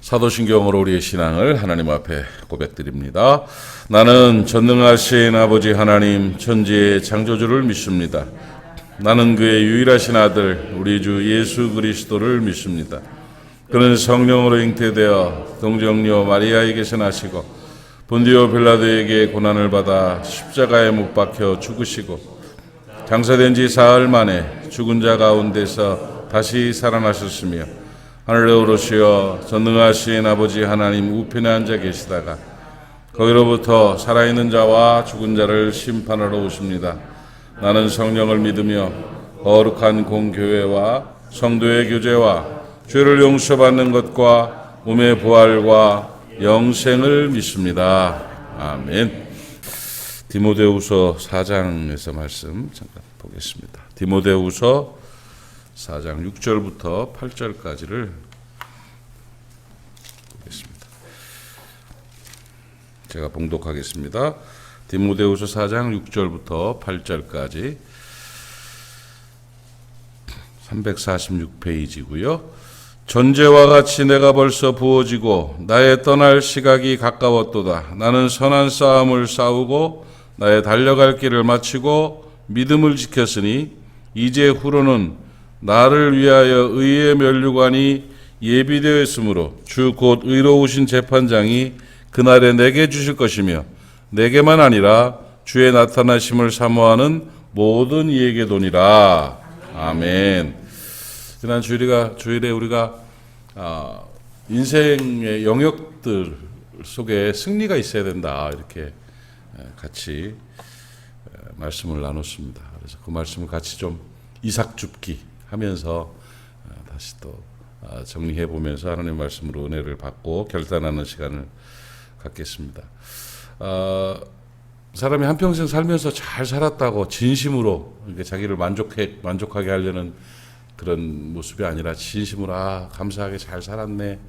사도신경으로 우리의 신앙을 하나님 앞에 고백드립니다. 나는 전능하신 아버지 하나님 천지의 창조주를 믿습니다. 나는 그의 유일하신 아들 우리 주 예수 그리스도를 믿습니다. 그는 성령으로 잉태되어 동정녀 마리아에게서 나시고 본디오 빌라도에게 고난을 받아 십자가에 못 박혀 죽으시고 장사된 지 사흘 만에 죽은 자 가운데서 다시 살아나셨으며 하늘에 오르시어 전능하신 아버지 하나님 우편에 앉아 계시다가 거기로부터 살아있는 자와 죽은 자를 심판하러 오십니다. 나는 성령을 믿으며 거룩한 공교회와 성도의 교제와 죄를 용서받는 것과 몸의 부활과 영생을 믿습니다. 아멘. 디모데후서 4장에서 말씀 잠깐 보겠습니다. 디모데후서 4장 6절부터 8절까지를 보겠습니다. 제가 봉독하겠습니다. 디모데후서 4장 6절부터 8절까지 346페이지고요. 전제와 같이 내가 벌써 부어지고 나의 떠날 시각이 가까웠도다. 나는 선한 싸움을 싸우고 나의 달려갈 길을 마치고 믿음을 지켰으니 이제 후로는 나를 위하여 의의 면류관이 예비되어 있으므로 주 곧 의로우신 재판장이 그날에 내게 주실 것이며 내게만 아니라 주의 나타나심을 사모하는 모든 이에게 도니라. 아멘. 지난 주일에 우리가 인생의 영역들 속에 승리가 있어야 된다 이렇게 같이 말씀을 나눴습니다. 그래서 그 말씀을 같이 좀 이삭줍기 하면서 다시 또 정리해 보면서 하나님 말씀으로 은혜를 받고 결단하는 시간을 갖겠습니다. 사람이 한평생 살면서 잘 살았다고 진심으로 자기를 만족하게 하려는 그런 모습이 아니라 진심으로 감사하게 잘 살았네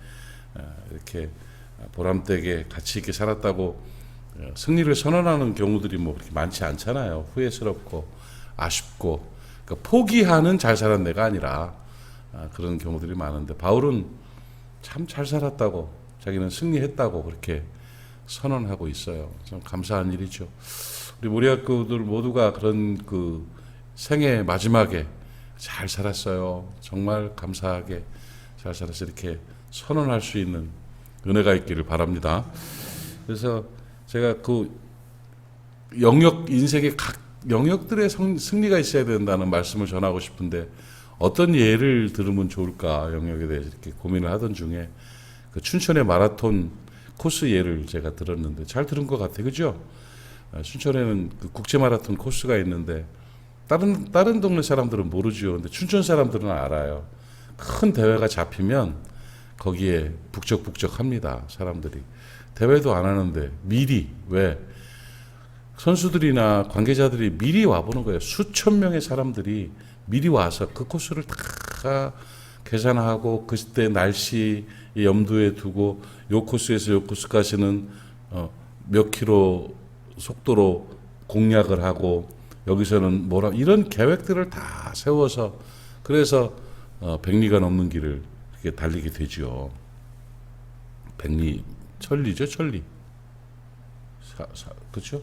이렇게 보람되게 가치 있게 살았다고 승리를 선언하는 경우들이 뭐 그렇게 많지 않잖아요. 후회스럽고 아쉽고 그러니까 포기하는 잘 살았네가 아니라 그런 경우들이 많은데 바울은 참 잘 살았다고 자기는 승리했다고 그렇게 선언하고 있어요. 참 감사한 일이죠. 우리 모리학교들 모두가 그런 그 생애 마지막에 잘 살았어요. 정말 감사하게 잘 살았어 이렇게 선언할 수 있는 은혜가 있기를 바랍니다. 그래서 제가 그 인생의 각 영역들의 승리가 있어야 된다는 말씀을 전하고 싶은데 어떤 예를 들으면 좋을까 영역에 대해서 이렇게 고민을 하던 중에 그 춘천의 마라톤 코스 예를 제가 들었는데 잘 들은 것 같아요. 그죠? 춘천에는 그 국제 마라톤 코스가 있는데 다른 동네 사람들은 모르죠. 근데 춘천 사람들은 알아요. 큰 대회가 잡히면 거기에 북적북적합니다. 사람들이. 대회도 안 하는데 미리 왜? 선수들이나 관계자들이 미리 와보는 거예요. 수천 명의 사람들이 미리 와서 그 코스를 다 계산하고 그때 날씨 염두에 두고 요 코스에서 요 코스까지는 몇 킬로 속도로 공략을 하고 여기서는 이런 계획들을 다 세워서 그래서 백리가 넘는 길을 이렇게 달리게 되죠. 천리죠, 천리. 그렇죠?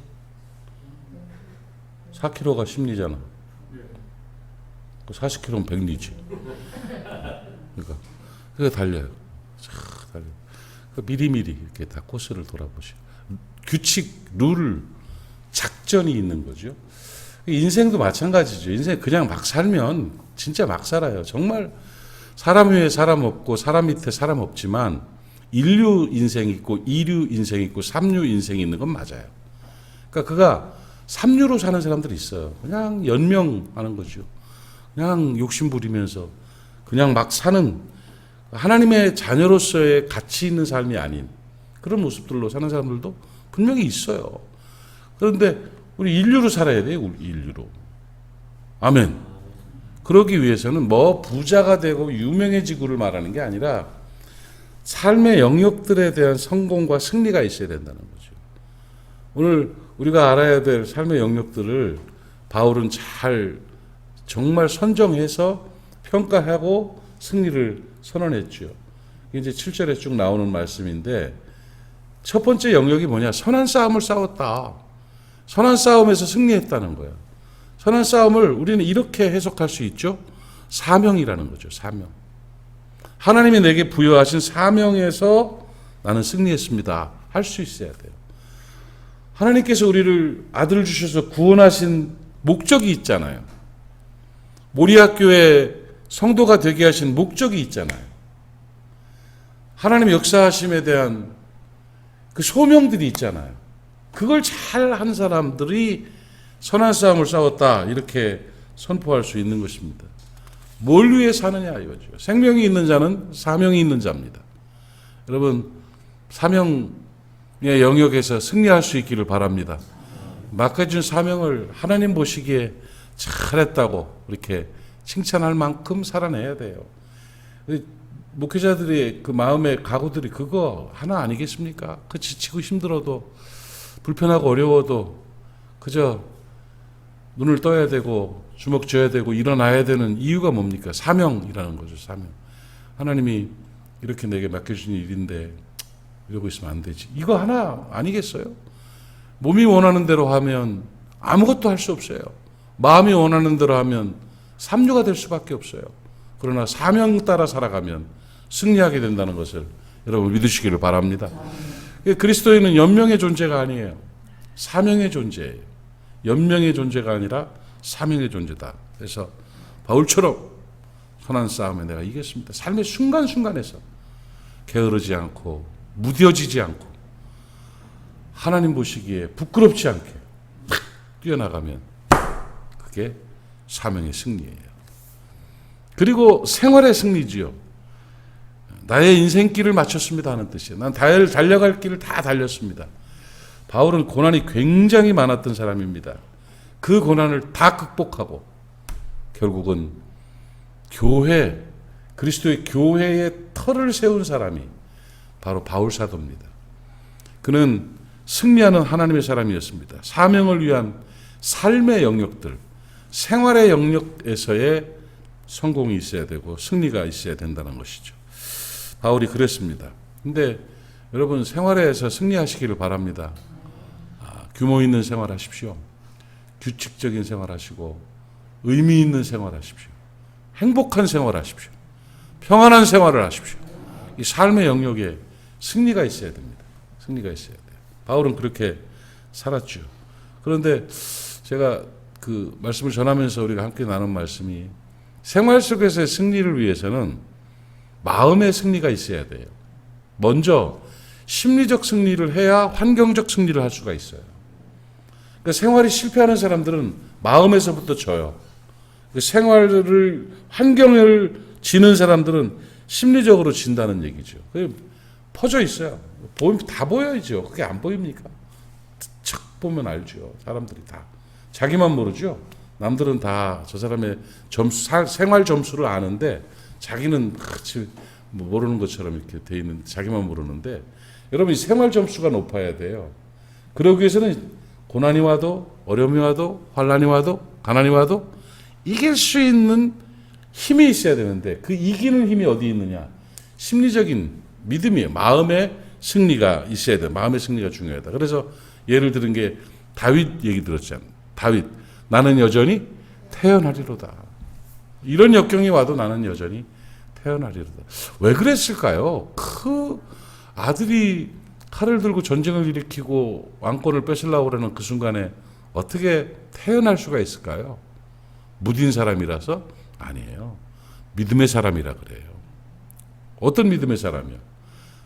4km가 심리잖아. 40km는 백리지. 그러니까 달려요. 달려. 미리미리 이렇게 다 코스를 돌아보시고 규칙, 룰, 작전이 있는 거죠. 인생도 마찬가지죠. 인생 그냥 막 살면 진짜 막 살아요. 정말 사람 위에 사람 없고 사람 밑에 사람 없지만 인류 인생이 있고 이류 인생이 있고 삼류 인생이 있는 건 맞아요. 그러니까 그가 삼류로 사는 사람들이 있어요. 그냥 연명하는 거죠. 그냥 욕심 부리면서 그냥 막 사는 하나님의 자녀로서의 가치 있는 삶이 아닌 그런 모습들로 사는 사람들도 분명히 있어요. 그런데 우리 인류로 살아야 돼요. 우리 인류로. 아멘. 그러기 위해서는 뭐 부자가 되고 유명해지고를 말하는 게 아니라 삶의 영역들에 대한 성공과 승리가 있어야 된다는 거죠. 오늘 우리가 알아야 될 삶의 영역들을 바울은 정말 선정해서 평가하고 승리를 선언했죠. 이게 이제 7절에 쭉 나오는 말씀인데 첫 번째 영역이 뭐냐? 선한 싸움을 싸웠다. 선한 싸움에서 승리했다는 거예요. 선한 싸움을 우리는 이렇게 해석할 수 있죠. 사명이라는 거죠. 사명. 하나님이 내게 부여하신 사명에서 나는 승리했습니다. 할 수 있어야 돼요. 하나님께서 우리를 아들을 주셔서 구원하신 목적이 있잖아요. 모리아교회 성도가 되게 하신 목적이 있잖아요. 하나님의 역사하심에 대한 그 소명들이 있잖아요. 그걸 잘 한 사람들이 선한 싸움을 싸웠다 이렇게 선포할 수 있는 것입니다. 뭘 위해 사느냐 이거죠. 생명이 있는 자는 사명이 있는 자입니다. 여러분 사명의 영역에서 승리할 수 있기를 바랍니다. 맡겨준 사명을 하나님 보시기에 잘했다고 이렇게 칭찬할 만큼 살아내야 돼요. 목회자들의 그 마음의 각오들이 그거 하나 아니겠습니까? 그 지치고 힘들어도 불편하고 어려워도 그저 눈을 떠야 되고 주먹 쥐어야 되고 일어나야 되는 이유가 뭡니까? 사명이라는 거죠. 사명. 하나님이 이렇게 내게 맡겨주신 일인데 이러고 있으면 안 되지. 이거 하나 아니겠어요? 몸이 원하는 대로 하면 아무것도 할 수 없어요. 마음이 원하는 대로 하면 삼류가 될 수밖에 없어요. 그러나 사명 따라 살아가면 승리하게 된다는 것을 여러분 믿으시기를 바랍니다. 그리스도인은 연명의 존재가 아니에요. 사명의 존재예요. 연명의 존재가 아니라 사명의 존재다. 그래서 바울처럼 선한 싸움에 내가 이겼습니다. 삶의 순간순간에서 게으르지 않고 무뎌지지 않고 하나님 보시기에 부끄럽지 않게 탁 뛰어나가면 그게 사명의 승리예요. 그리고 생활의 승리지요. 나의 인생길을 마쳤습니다 하는 뜻이에요. 난 달려갈 길을 다 달렸습니다. 바울은 고난이 굉장히 많았던 사람입니다. 그 고난을 다 극복하고 결국은 교회, 그리스도의 교회의 터를 세운 사람이 바로 바울 사도입니다. 그는 승리하는 하나님의 사람이었습니다. 사명을 위한 삶의 영역들, 생활의 영역에서의 성공이 있어야 되고 승리가 있어야 된다는 것이죠. 바울이 그랬습니다. 근데 여러분 생활에서 승리하시기를 바랍니다. 규모 있는 생활하십시오. 규칙적인 생활하시고 의미 있는 생활하십시오. 행복한 생활하십시오. 평안한 생활을 하십시오. 이 삶의 영역에 승리가 있어야 됩니다. 승리가 있어야 돼요. 바울은 그렇게 살았죠. 그런데 제가 그 말씀을 전하면서 우리가 함께 나눈 말씀이 생활 속에서의 승리를 위해서는 마음의 승리가 있어야 돼요. 먼저 심리적 승리를 해야 환경적 승리를 할 수가 있어요. 그러니까 생활이 실패하는 사람들은 마음에서부터 져요. 생활을 환경을 지는 사람들은 심리적으로 진다는 얘기죠. 퍼져 있어요. 다 보여야죠. 그게 안 보입니까? 척 보면 알죠. 사람들이 다. 자기만 모르죠. 남들은 다 저 사람의 점수, 생활 점수를 아는데 자기는 같이 모르는 것처럼 이렇게 돼 있는, 자기만 모르는데 여러분 이 생활 점수가 높아야 돼요. 그러기 위해서는 고난이 와도 어려움이 와도 환난이 와도 가난이 와도 이길 수 있는 힘이 있어야 되는데 그 이기는 힘이 어디 있느냐? 심리적인 믿음이에요. 마음의 승리가 있어야 돼요. 마음의 승리가 중요하다. 그래서 예를 들은 게 다윗 얘기 들었잖아요. 다윗, 나는 여전히 태어나리로다. 이런 역경이 와도 나는 여전히 태어나리로다. 왜 그랬을까요? 그 아들이 칼을 들고 전쟁을 일으키고 왕권을 뺏으려고 그러는 그 순간에 어떻게 태어날 수가 있을까요? 무딘 사람이라서? 아니에요. 믿음의 사람이라 그래요. 어떤 믿음의 사람이요?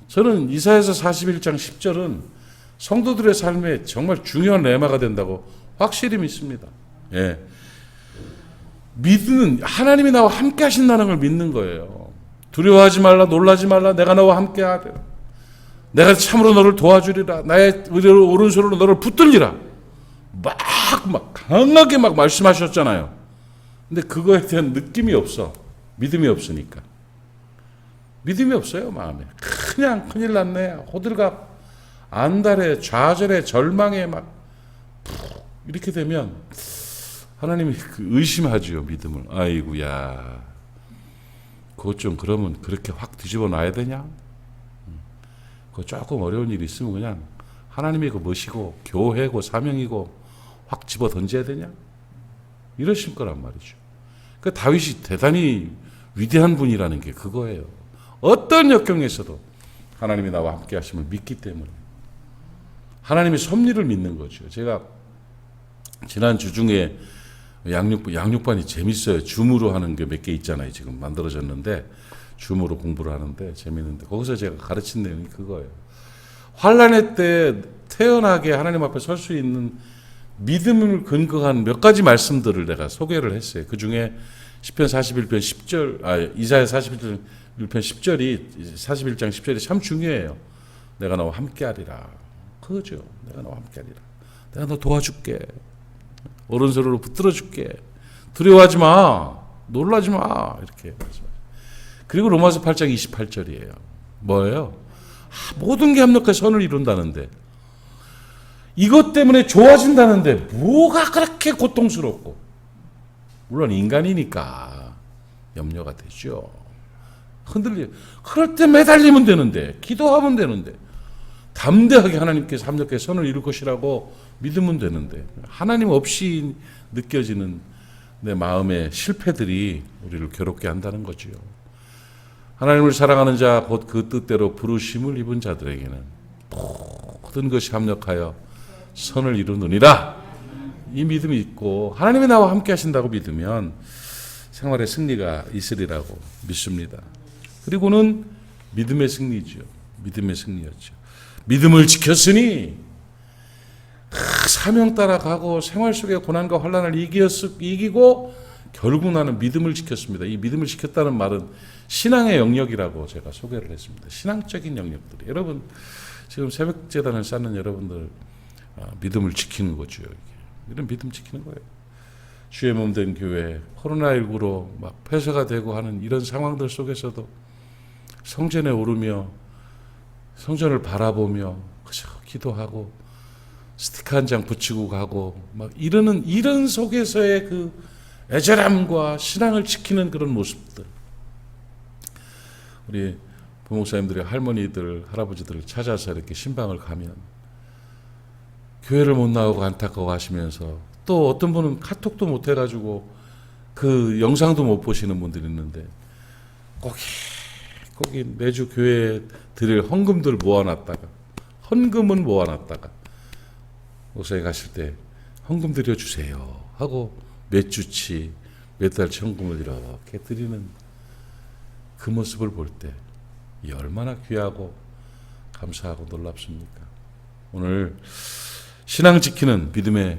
저는 이사야서 41장 10절은 성도들의 삶에 정말 중요한 레마가 된다고 확실히 믿습니다. 예. 믿는, 하나님이 나와 함께 하신다는 걸 믿는 거예요. 두려워하지 말라, 놀라지 말라, 내가 너와 함께 하리라. 내가 참으로 너를 도와주리라. 나의 오른손으로 너를 붙들리라. 막 강하게 막 말씀하셨잖아요. 근데 그거에 대한 느낌이 없어. 믿음이 없으니까. 믿음이 없어요, 마음에. 그냥 큰일 났네. 호들갑, 안달에, 좌절에, 절망에 막 이렇게 되면 하나님이 의심하지요, 믿음을. 아이고야. 그것 좀 그러면 그렇게 확 뒤집어 놔야 되냐? 그거 조금 어려운 일이 있으면 그냥 하나님의 그 멋이고 교회고 사명이고 확 집어 던져야 되냐? 이러실 거란 말이죠. 그 다윗이 대단히 위대한 분이라는 게 그거예요. 어떤 역경에서도 하나님이 나와 함께 하심을 믿기 때문에 하나님의 섭리를 믿는 거죠. 제가 지난 주 중에 양육반이 재밌어요. 줌으로 하는 게 몇 개 있잖아요. 지금 만들어졌는데 줌으로 공부를 하는데 재밌는데 거기서 제가 가르친 내용이 그거예요. 환난의 때 태연하게 하나님 앞에 설 수 있는 믿음을 근거한 몇 가지 말씀들을 내가 소개를 했어요. 그 중에 시편 41편 10절, 이사야 41편 10절이 41장 10절이 참 중요해요. 내가 너와 함께하리라. 그거죠. 내가 너와 함께하리라. 내가 너 도와줄게. 오른손으로 붙들어줄게. 두려워하지 마. 놀라지 마. 이렇게 말씀하세요. 그리고 로마서 8장 28절이에요. 뭐예요? 모든 게 합력해 선을 이룬다는데 이것 때문에 좋아진다는데 뭐가 그렇게 고통스럽고, 물론 인간이니까 염려가 되죠. 흔들리. 그럴 때 매달리면 되는데, 기도하면 되는데, 담대하게 하나님께서 합력해 선을 이룰 것이라고 믿으면 되는데, 하나님 없이 느껴지는 내 마음의 실패들이 우리를 괴롭게 한다는 거지요. 하나님을 사랑하는 자, 곧 그 뜻대로 부르심을 입은 자들에게는 모든 것이 합력하여 선을 이루느니라. 이 믿음이 있고 하나님이 나와 함께 하신다고 믿으면 생활의 승리가 있으리라고 믿습니다. 그리고는 믿음의 승리죠. 믿음의 승리였죠. 믿음을 지켰으니 사명 따라가고 생활 속의 고난과 환난을 이기고 결국 나는 믿음을 지켰습니다. 이 믿음을 지켰다는 말은 신앙의 영역이라고 제가 소개를 했습니다. 신앙적인 영역들이. 여러분 지금 새벽재단을 쌓는 여러분들 믿음을 지키는 거죠. 이런 믿음 지키는 거예요. 주의 몸 된 교회, 코로나19로 막 폐쇄가 되고 하는 이런 상황들 속에서도 성전에 오르며 성전을 바라보며 그저 기도하고 스티커 한 장 붙이고 가고 막 이런 속에서의 그 애절함과 신앙을 지키는 그런 모습들. 우리 부목사님들이 할머니들, 할아버지들을 찾아서 이렇게 신방을 가면 교회를 못 나오고 안타까워 하시면서, 또 어떤 분은 카톡도 못 해가지고 그 영상도 못 보시는 분들이 있는데 거기 매주 교회에 드릴 헌금들 모아놨다가, 헌금은 모아놨다가 목사님 가실 때 헌금 드려주세요 하고 몇 주치 몇 달치 헌금을 이렇게 드리는 그 모습을 볼 때 얼마나 귀하고 감사하고 놀랍습니까? 오늘 신앙 지키는 믿음의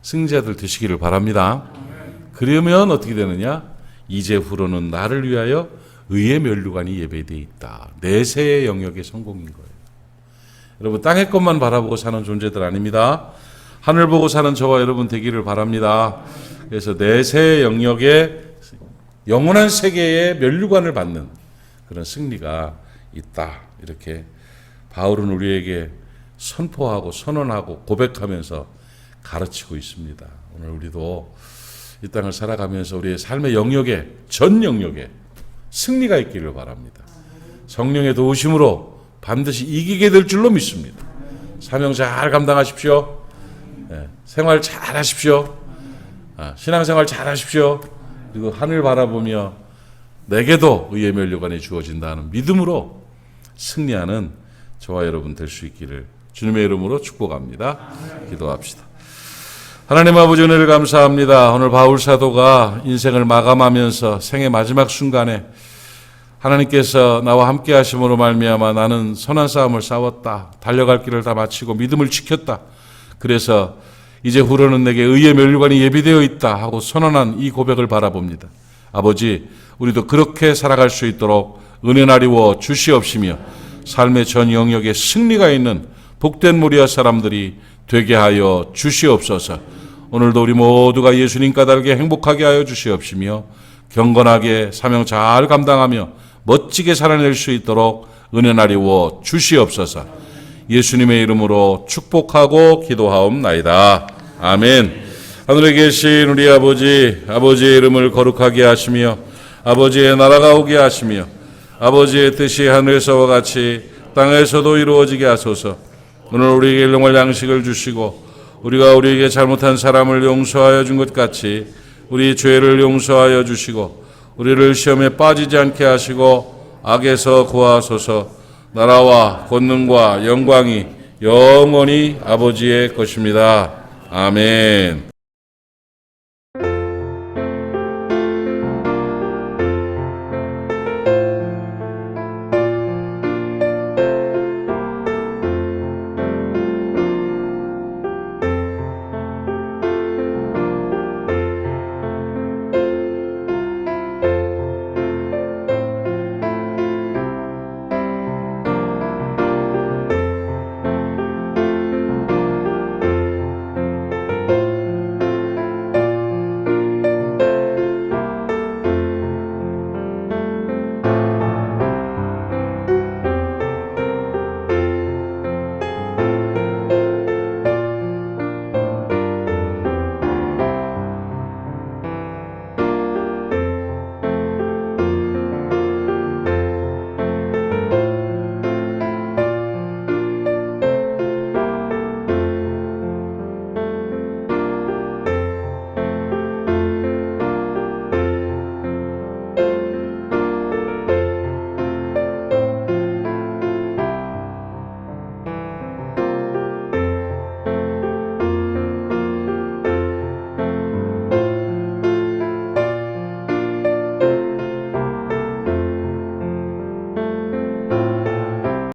승자들 되시기를 바랍니다. 그러면 어떻게 되느냐? 이제후로는 나를 위하여 의의 면류관이 예배되어 있다. 내세의 영역의 성공인 거예요. 여러분 땅의 것만 바라보고 사는 존재들 아닙니다. 하늘 보고 사는 저와 여러분 되기를 바랍니다. 그래서 내세의 영역의 영원한 세계의 면류관을 받는 그런 승리가 있다. 이렇게 바울은 우리에게 선포하고 선언하고 고백하면서 가르치고 있습니다. 오늘 우리도 이 땅을 살아가면서 우리의 삶의 영역에, 전 영역에 승리가 있기를 바랍니다. 성령의 도우심으로 반드시 이기게 될 줄로 믿습니다. 사명 잘 감당하십시오. 생활 잘 하십시오. 신앙생활 잘 하십시오. 그리고 하늘 바라보며 내게도 의의 면류관이 주어진다는 믿음으로 승리하는 저와 여러분 될 수 있기를 주님의 이름으로 축복합니다. 기도합시다. 하나님 아버지 은혜를 감사합니다. 오늘 바울 사도가 인생을 마감하면서 생의 마지막 순간에 하나님께서 나와 함께 하심으로 말미암아 나는 선한 싸움을 싸웠다. 달려갈 길을 다 마치고 믿음을 지켰다. 그래서 이제후로는 내게 의의 면류관이 예비되어 있다 하고 선언한 이 고백을 바라봅니다. 아버지, 우리도 그렇게 살아갈 수 있도록 은혜나리워 주시옵시며 삶의 전 영역에 승리가 있는 복된 무리와 사람들이 되게 하여 주시옵소서. 오늘도 우리 모두가 예수님 까닭에 행복하게 하여 주시옵시며 경건하게 사명 잘 감당하며 멋지게 살아낼 수 있도록 은혜나리워 주시옵소서. 예수님의 이름으로 축복하고 기도하옵나이다. 아멘. 하늘에 계신 우리 아버지의 이름을 거룩하게 하시며 아버지의 나라가 오게 하시며 아버지의 뜻이 하늘에서와 같이 땅에서도 이루어지게 하소서. 오늘 우리에게 일용할 양식을 주시고 우리가 우리에게 잘못한 사람을 용서하여 준 것 같이 우리 죄를 용서하여 주시고 우리를 시험에 빠지지 않게 하시고 악에서 구하소서. 나라와 권능과 영광이 영원히 아버지의 것입니다. 아멘.